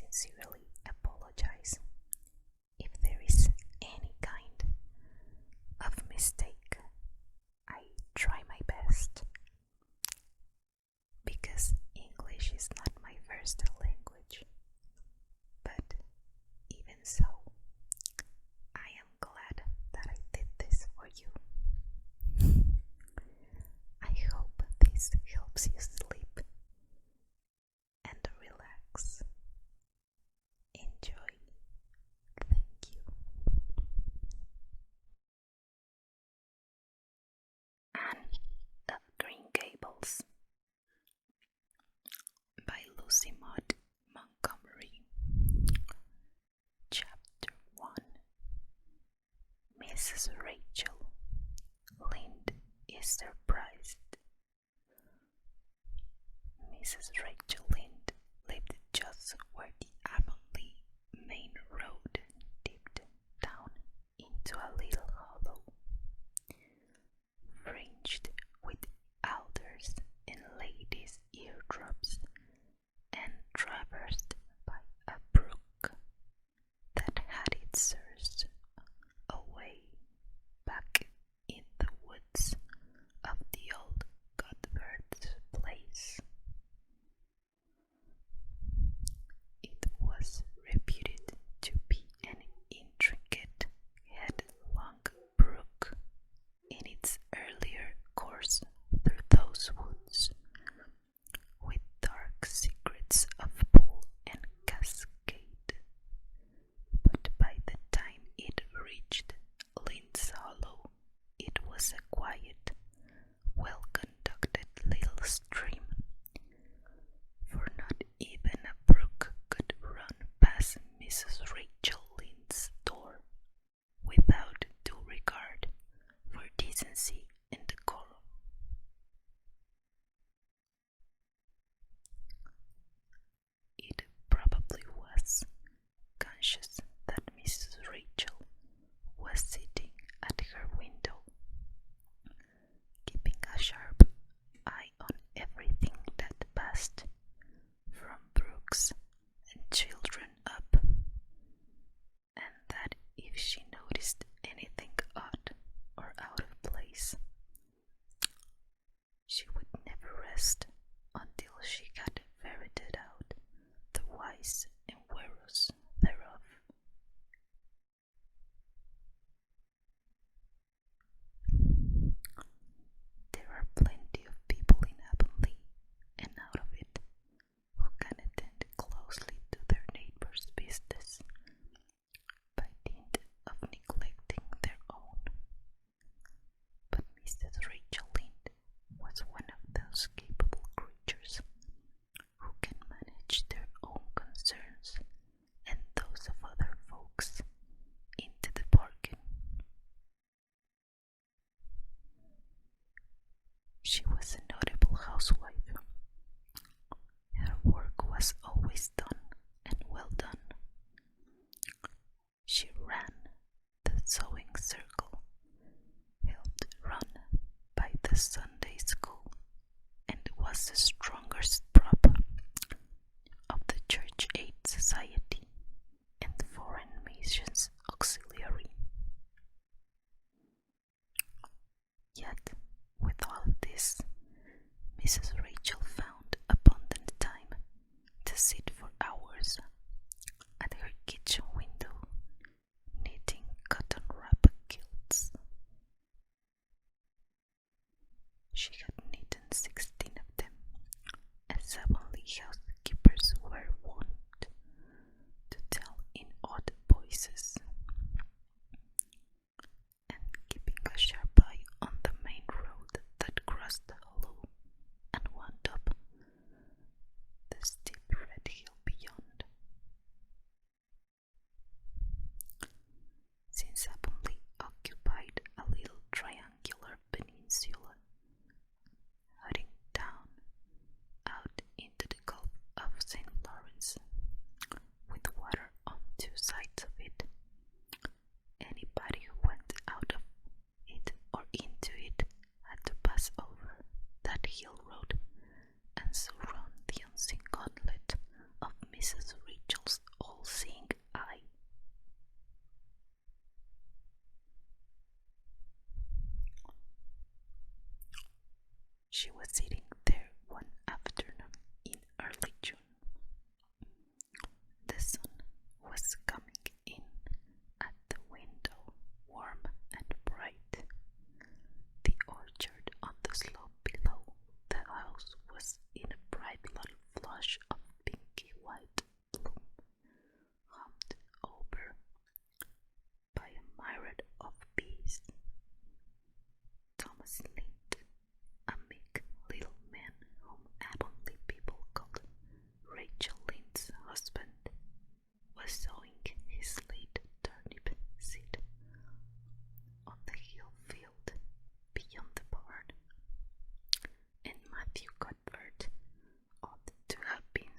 sincerely apologize if there is any kind of mistake. I try my best because English is not my first language, but even so, I am glad that I did this for you. I hope this helps you sleep and relax. Enjoy. Thank you. Anne of Green Gables by Lucy Maud Montgomery. Chapter 1. Mrs. Rachel Lynde is surprised. Mrs. Rachel Lynde lived just where the Avonlea main road dipped down into a little hollow, fringed with alders and ladies' eardrops, and traversed by a brook that had its source away back in the woods of the old Cuthbert's place. It was reputed to be an intricate, headlong brook in its earlier course through those woods, with dark secrets of pool and cascade. But by the time it reached Lynde's Hollow, it was a quiet, well-conducted little stream, for not even a brook could run past Mrs. Rachel Lynde's door without due regard for decency and decorum. It probably was conscious that Mrs. Rachel was sitting at her window, keeping a sharp eye on everything that passed, from brooks and children up, and that if she noticed anything odd or out of place, she would never rest until she had ferreted out the whys and wherefores thereof. There are plenty of people in Avonlea and out of it who can attend closely to their neighbors' business by dint of neglecting their own. But Mrs. Rachel Lynde was one of those capable creatures who can manage their own concerns and those of other folks into the bargain. She was a notable housewife. Her work was always done and well done. She ran the sewing circle, helped run by the Sunday school, and was the strongest prop of the Church Aid Society and Foreign Missions Auxiliary. Yet, with all this, Mrs. Rachel found abundant time to sit for hours at her kitchen window, knitting cotton wrap quilts. She had knitted 16 of them, as Avonlea housekeepers were wont to tell in odd voices, and keeping a sharp eye on the main road that crossed the hollow and wound up the steep red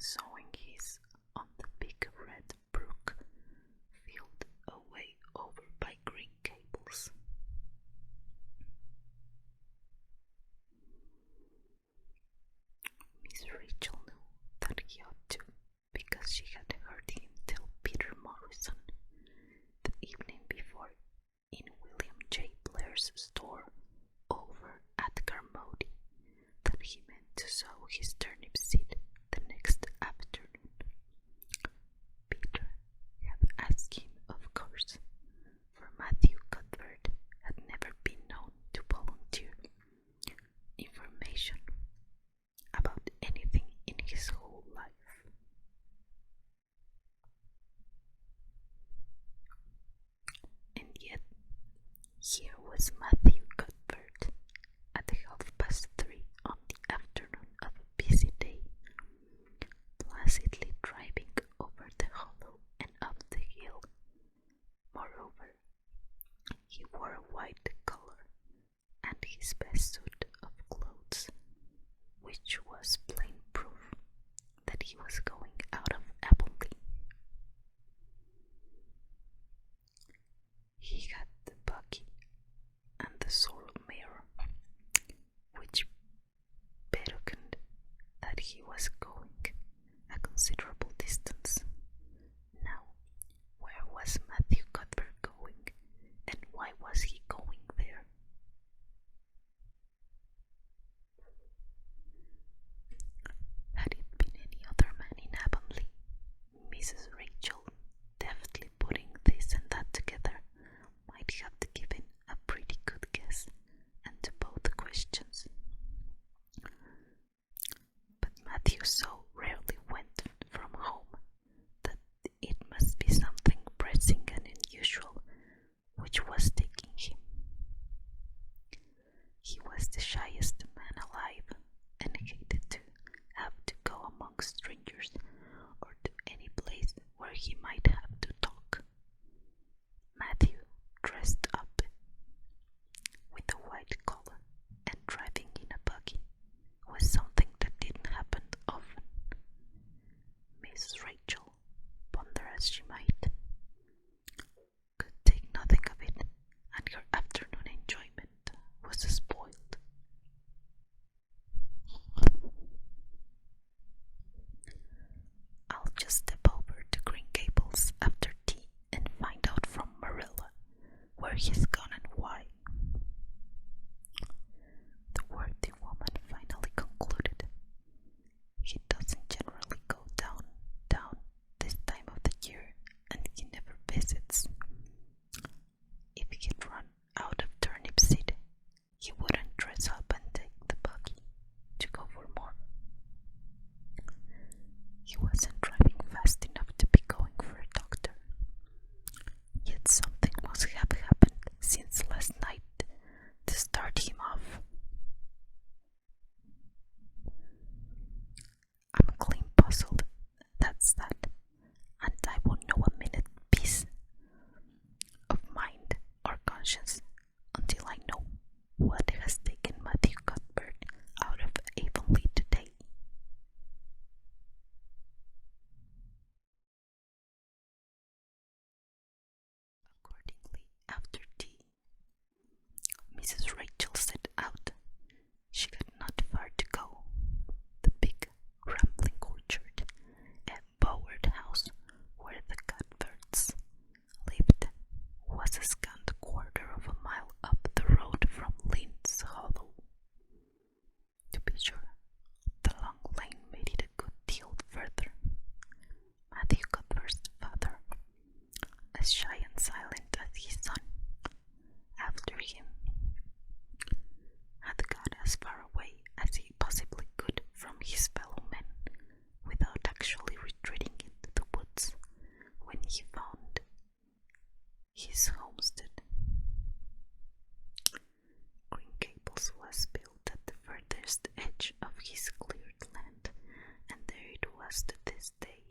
sowing his on the big red brook field away over by Green Gables. Miss Rachel knew that he ought to, because she had heard him tell Peter Morrison the evening before in William J. Blair's store over at Carmody that he meant to sow his turnip seed the next afternoon. Peter had asked him, of course, for Matthew Cuthbert had never been known to volunteer information about anything in his whole life. And yet, here was Matthew Cuthbert at 3:30 on the afternoon of a busy day, placidly driving over the hollow and up the hill. Moreover, he wore a white collar and his best suit of clothes, which was plain proof that he was going out of Avonlea. He had the buggy and the sorrel mare, which betokened that he was going a considerable distance. Now, where was Matthew Cuthbert going, and why was he going there? Had it been any other man in Avonlea, Mrs. Rachel, deftly putting this and that together, might have given a pretty good guess and to both questions. But Matthew so rarely went from home that it must be something pressing and unusual which was taking him. He was the shyest man alive and hated to have to go among strangers or to any place where he might have to talk. Matthew, dressed up with a white collar and driving in a buggy, was something that didn't happen often. Mrs. Rachel, ponder as she might, could take nothing of it, and her afternoon enjoyment was spoiled. I'll just step over to Green Gables after tea and find out from Marilla where he's gone and why. The worthy woman finally concluded. He doesn't generally go down this time of the year, and he never visits. If he'd run out of turnip seed, he wouldn't dress up and take the buggy to go for more. He wasn't driving fast enough to be going for a doctor. Yet something must have happened since last night to start him off. I'm clean puzzled, that's that, and I won't know a minute peace of mind or conscience until I know what has taken Matthew Cuthbert out of Avonlea today. Accordingly, after tea, Mrs. Rachel set out. She had not far to go. The big, rambling orchard, a bowered house where the Cuthberts lived, was a scant quarter of a mile up the road from Lynn's Hollow. To be sure, the long lane made it a good deal further. Matthew Cuthbert's father, as shy and silent as his son, after him, had got as far away as he possibly could from his fellow men without actually retreating into the woods when he found his homestead. Green Gables was built at the furthest edge of his cleared land, and there it was to this day,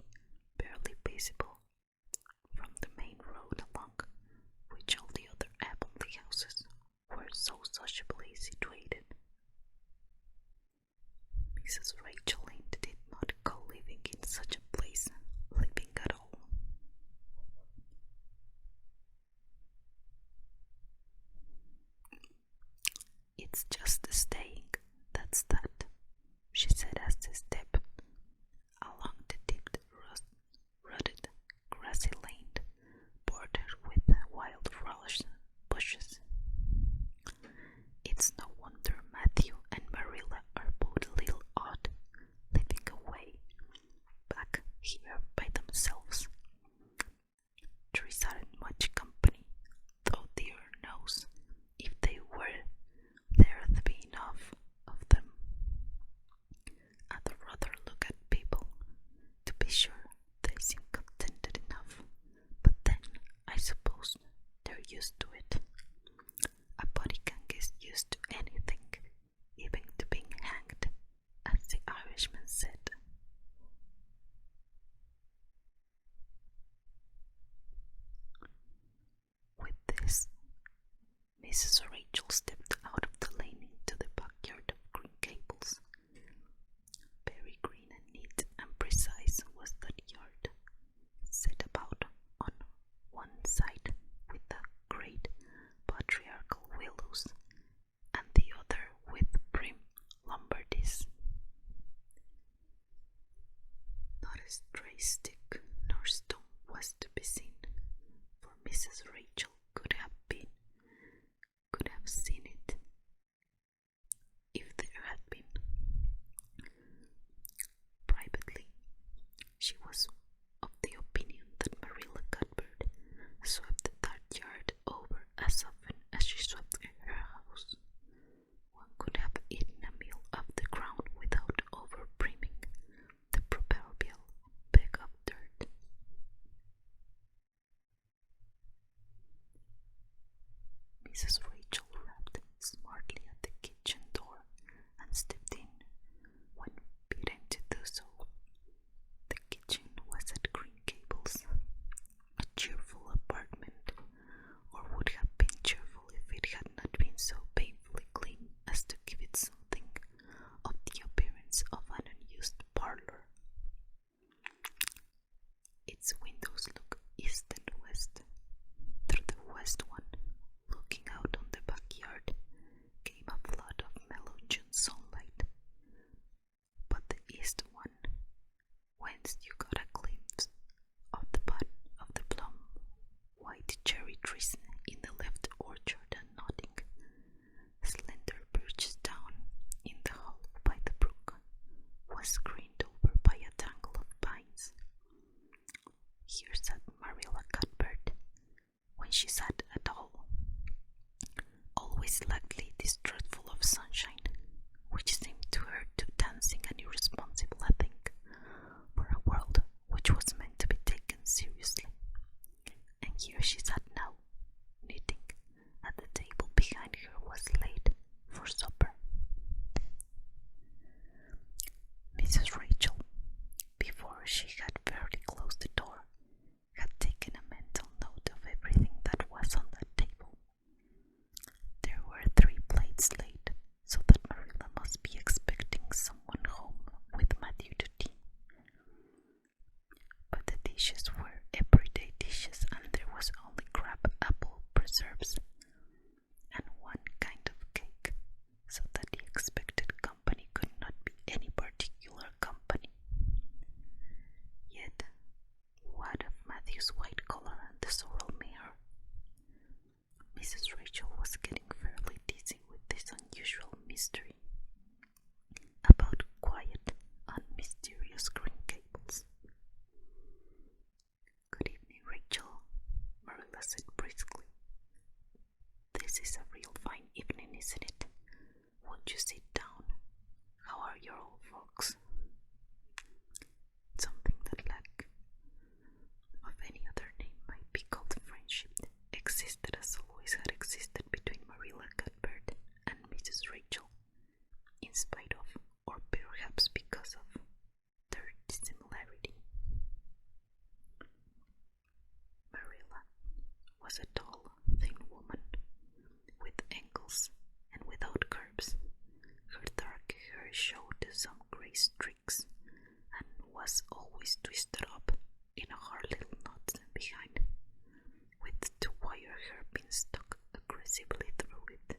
barely visible from the main road along which all the other Avonlea houses were so sociably situated. Mrs. Rachel did not go living in It's just staying, that's that, she said as they stepped along the deep, rutted, grassy lane bordered with wild rose bushes. It's no wonder Matthew and Marilla are both a little odd, living away back here by themselves. Trees aren't much company, though dear knows if they were, there'd be enough of them. I'd rather look at people. To be sure, they seem contented enough, but then I suppose they're used to it. A body can get used to anything, even to being hanged, as the Irishman said. With this, Mrs. Rachel stepped out of the lane into the backyard of Green Gables. Very green and neat and precise was that yard, set about on one side with the great patriarchal willows, and the other with prim Lombardies. Not a stray stick nor stone was to be seen, for Mrs. Rachel could have seen it if there had been. Privately, she was of the opinion that Marilla Cuthbert swept that yard over as often as she swept her house. One could have eaten a meal off the ground without overbrimming the proverbial bag of dirt. Mrs. Rachel rapped smartly at the kitchen door and stepped in when bidden to do so. The kitchen was at Green Gables, a cheerful apartment, or would have been cheerful if it had not been so painfully clean as to give it something of the appearance of an unused parlor. Its windows look east and west. Through the west one, looking out on the backyard, came a flood of mellow June sunlight. But the east one, whence you got a glimpse of the bud of the plum white cherry trees in the left orchard and nodding, slender birches down in the hollow by the brook, was screened over by a tangle of pines. Here sat Marilla Cuthbert, when she sat at all, always likely distrustful of sunshine, which seemed to her too dancing and irresponsible a thing for a world which was meant to be taken seriously. And here she sat now, knitting, at the table behind her was laid for supper. Mrs. Rachel, before she had fairly closed the door, had taken a mental note of everything that was on that table. There were 3 plates laid, so that Marilla must be expecting someone home with Matthew to tea. But the dishes were everyday dishes, and there was only crab apple preserves and one kind of cake, so that the expected company could not be any particular company. Yet, what of Matthew's white collar and the sorrel mare? Mrs. Rachel was getting fairly dizzy with this unusual mystery about quiet, unmysterious Green Gables. Good evening, Rachel, Marilla said briskly. This is a real fine evening, isn't it? Won't you sit down? How are your old folks? Something that lack of any other name might be called friendship existed, as always had existed, between Marilla Cuthbert and Mrs. Rachel, in spite of, or perhaps because of, their dissimilarity. Marilla was a tall, thin woman, with ankles and without curves. Her dark hair showed some gray streaks, and was always twisted up in a hard little knot behind, with 2 wire hairpins stuck aggressively through it.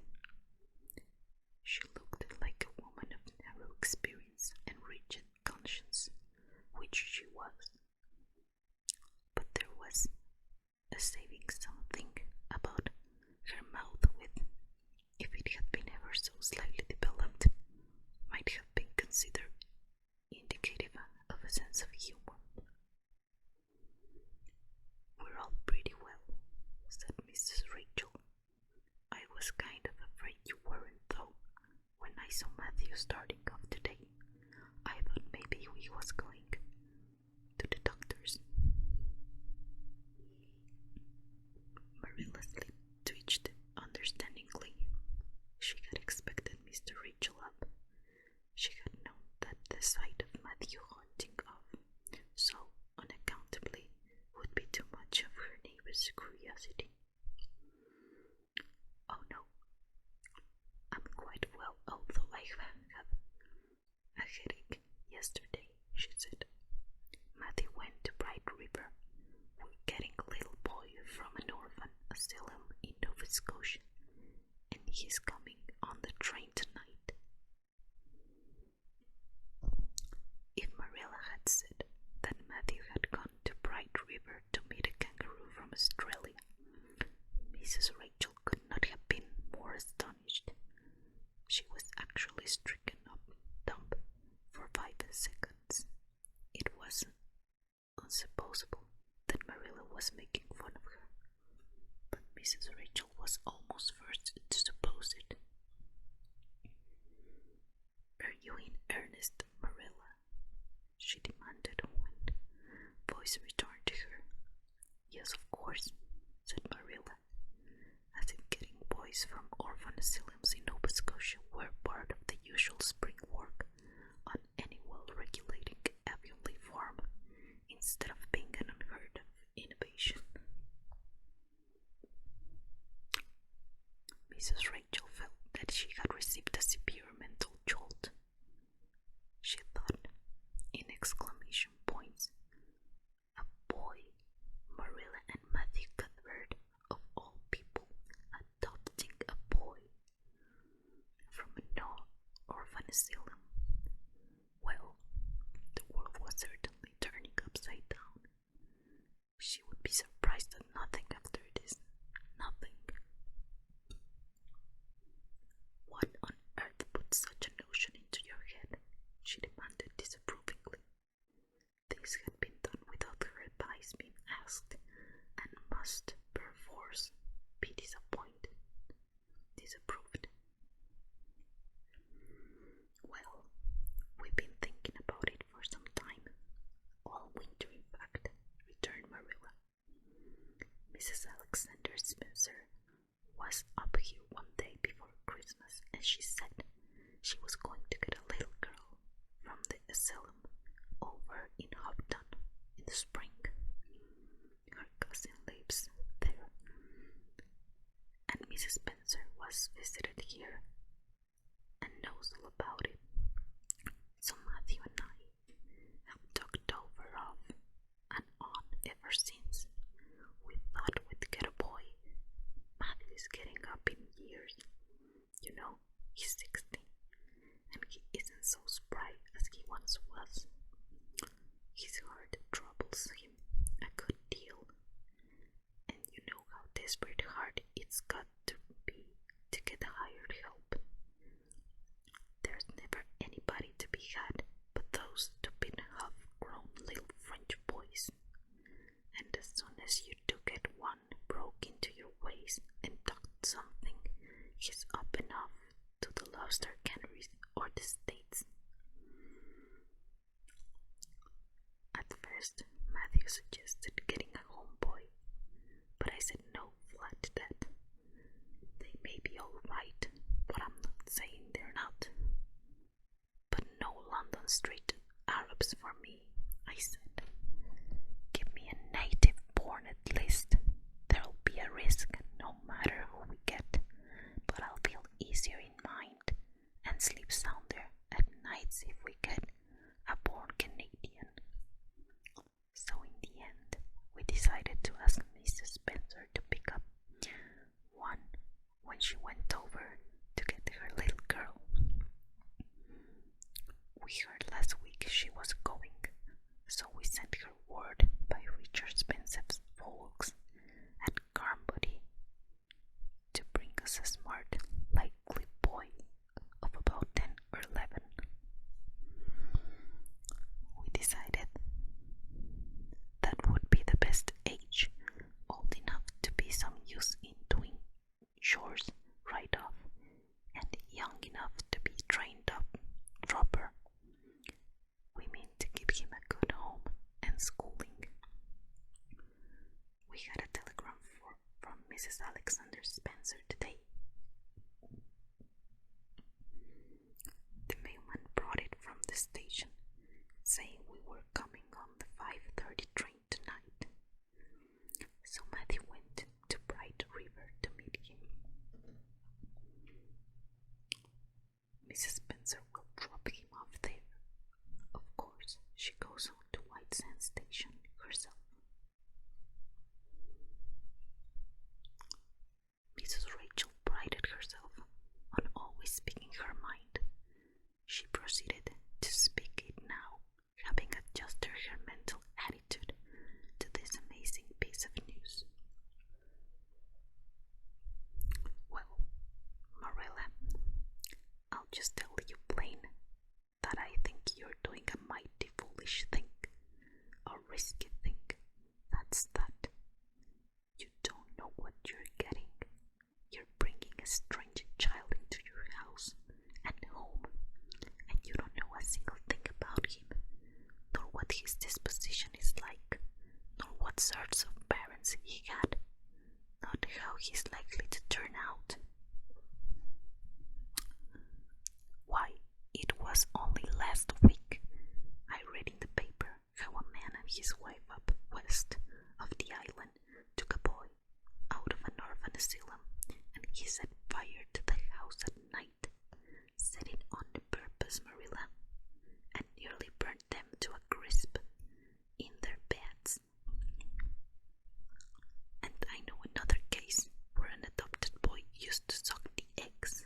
much she was. But there was a saving something about her mouth with, if it had been ever so slightly developed, might have been considered indicative of a sense of humor. "We're all pretty well," said Mrs. Rachel. "I was kind of afraid you weren't, though. When I saw Matthew starting off today, I thought maybe he was going to the doctor's." Marilla's lip twitched understandingly. She had expected Mr. Rachel up. She had known that the sight of Matthew hunting off so unaccountably would be too much of her neighbor's curiosity. "Oh no, I'm quite well, although I had a headache yesterday," she said. "Matthew went to Bright River. We're getting a little boy from an orphan asylum in Nova Scotia, and he's coming on the train tonight." If Marilla had said that Matthew had gone to Bright River to meet a kangaroo from Australia, Mrs. Rachel could not have been more astonished. She was actually stricken up dumb for 5 seconds. It was unsupposable that Marilla was making fun of her, but Mrs. Rachel was almost first to suppose it. "Are you in earnest, Marilla?" she demanded when voice returned to her. "Yes, of course," said Marilla, as if getting boys from orphan asylums in Nova Scotia were part of the usual spring work on any well-regulating Avonlea farm, instead of being an unheard of innovation. Mrs. Rachel felt that she had received a severe mental jolt. She thought, in exclamation points, a boy, Marilla and Matthew Cuthbert, of all people, adopting a boy from an orphan asylum. Well, the world was certainly turning upside down. She would be surprised at nothing after this. Nothing. "What on earth put such a notion into your head?" she demanded disapprovingly. This had been done without her advice being asked, and must, perforce, be disapproved. "Well, we've been thinking about it for some time. All winter, in fact," returned Marilla. "Mrs. Alexander Spencer was up here one day before Christmas, and she said she was going to get a little girl from the asylum over in Hopton in the spring. Her cousin lives there, and Mrs. Spencer was visited here and knows all about it. So Matthew and I have talked over off and on ever since. We thought we'd get a boy. Matthew is getting up in years. You know, he's 16, and he isn't so spry as he once was. His heart troubles him a good deal, and you know how desperate hard it's got to be to get hired help. There's never anybody to be had but those stupid half-grown little French boys, and as soon as you do get one broke into your ways and talked something, he's up and off to the lobster canneries or the States." At first, Matthew suggested getting a homeboy, but I said no flat to that. They may be all right, but I'm not saying they're not. "But no London Street Arabs for me," I said. "Give me a native born at least. There'll be a risk no matter who we get, but I'll feel easier in mind and sleep sounder at nights if we get a born Canadian." So in the end, we decided to ask Mrs. Spencer to pick up one when she went over to get her little girl. We heard last week she was going, so what sorts of parents he had, not how he's likely to turn out. Why, it was only last week I read in the paper how a man and his wife up west of the island took a boy out of an orphan asylum, and he set fire to the house at night, set it on the purpose, Marilla, and nearly burnt them to a crisp in their beds. And I know another case where an adopted boy used to suck the eggs.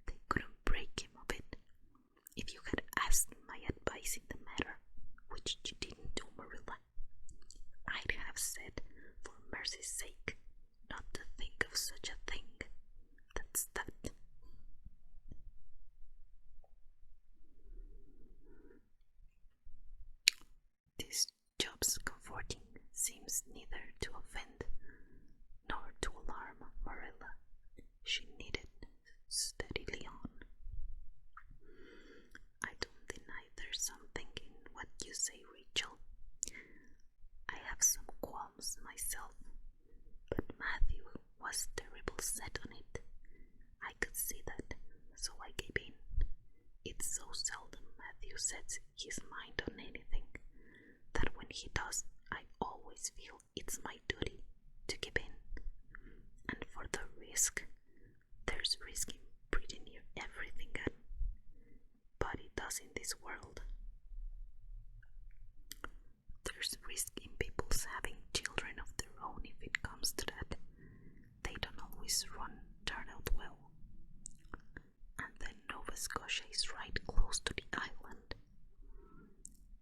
They couldn't break him of it. If you had asked my advice in the matter, which you didn't do, Marilla, I'd have said, for mercy's sake, not to think of such a thing. That's that. This job's comforting seems neither to offend nor to alarm Marilla. She knitted steadily on. I don't deny there's something in what you say, Rachel. I have some qualms myself, but Matthew was terrible set on it. I could see that, so I gave in. It's so seldom Matthew sets his mind on anything that when he does, I always feel it's my duty to give in. And for the risk, there's risk in pretty near everything body does in this world. There's risk in people's having children of their own if it comes to that. They don't always turn out well. And then Nova Scotia is right close to the island.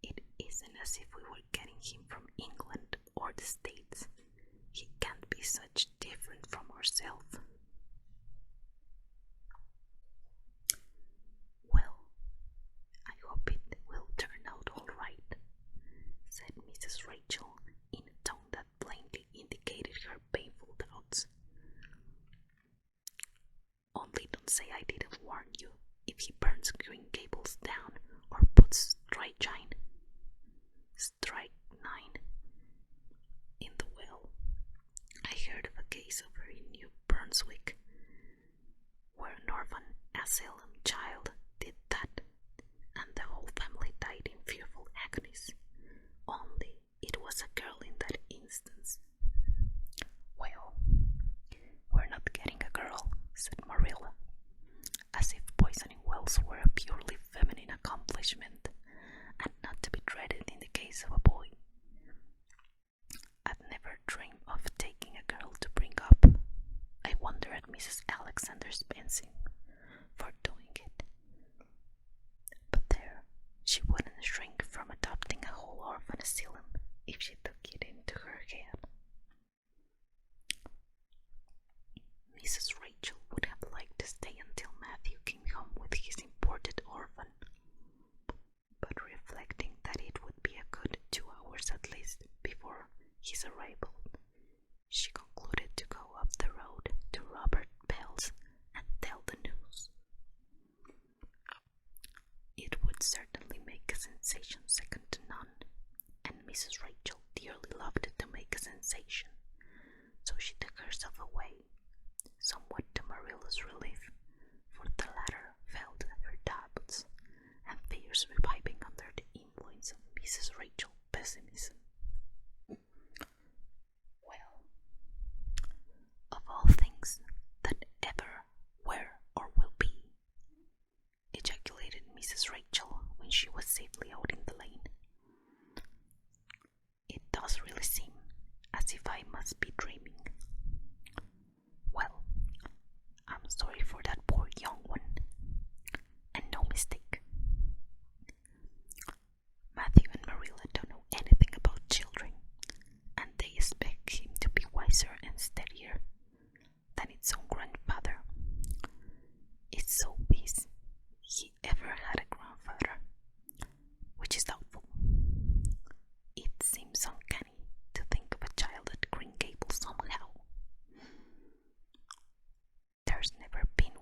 It isn't as if we were getting him from England or the States. He can't be such different from ourselves. Well, I hope it will turn out all right, said Mrs. Rachel in a tone that plainly indicated her painful doubts. Only don't say I didn't warn you if he burns Green Gables down or puts strychnine in the well. I heard of a case over in New Brunswick where an orphan asylum child did that, and the whole family died in fearful agonies. Only it was a girl in that instance. Well, we're not getting a girl, said Marilla, as if poisoning wells were a purely feminine accomplishment and not to be dreaded in the case of a boy. I'd never dream of taking a girl to bring up. I wonder at Mrs. Alexander Spencer for doing it. But there, she wouldn't shrink from adopting a whole orphan asylum if she took it into her head. Mrs. Rachel would have liked to stay until Matthew came home with his imported orphan, but reflecting that it would be a good 2 hours at least before his arrival, she concluded to go up the road to Robert Bell's and tell the news. It would certainly make a sensation second to none, and Mrs. Rachel dearly loved to make a sensation, so she took herself away, somewhat to Marilla's relief, for the latter felt her doubts and fears reviving under the influence of Mrs. Rachel's pessimism. Well, of all things that ever were or will be, ejaculated Mrs. Rachel when she was safely out in the lane. It does really seem as if I must be dreaming. Well, I'm sorry for that poor young one, and no mistake. Matthew and Marilla don't know anything about children, and they expect him to be wiser and steadier than its own grandfather. It's so weird he ever had a grandfather, which is doubtful. It seems uncanny to think of a child at Green Gables somehow. There's never been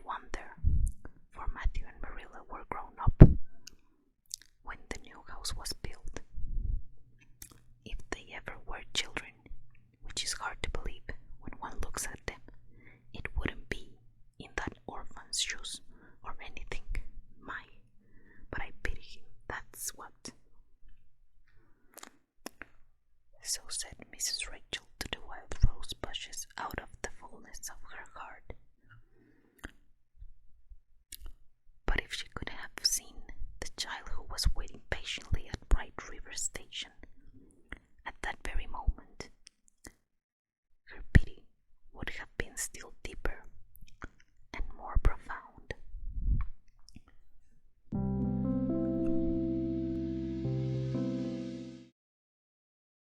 so said Mrs. Rachel to the wild rose bushes out of the fullness of her heart. But if she could have seen the child who was waiting patiently at Bright River Station at that very moment, her pity would have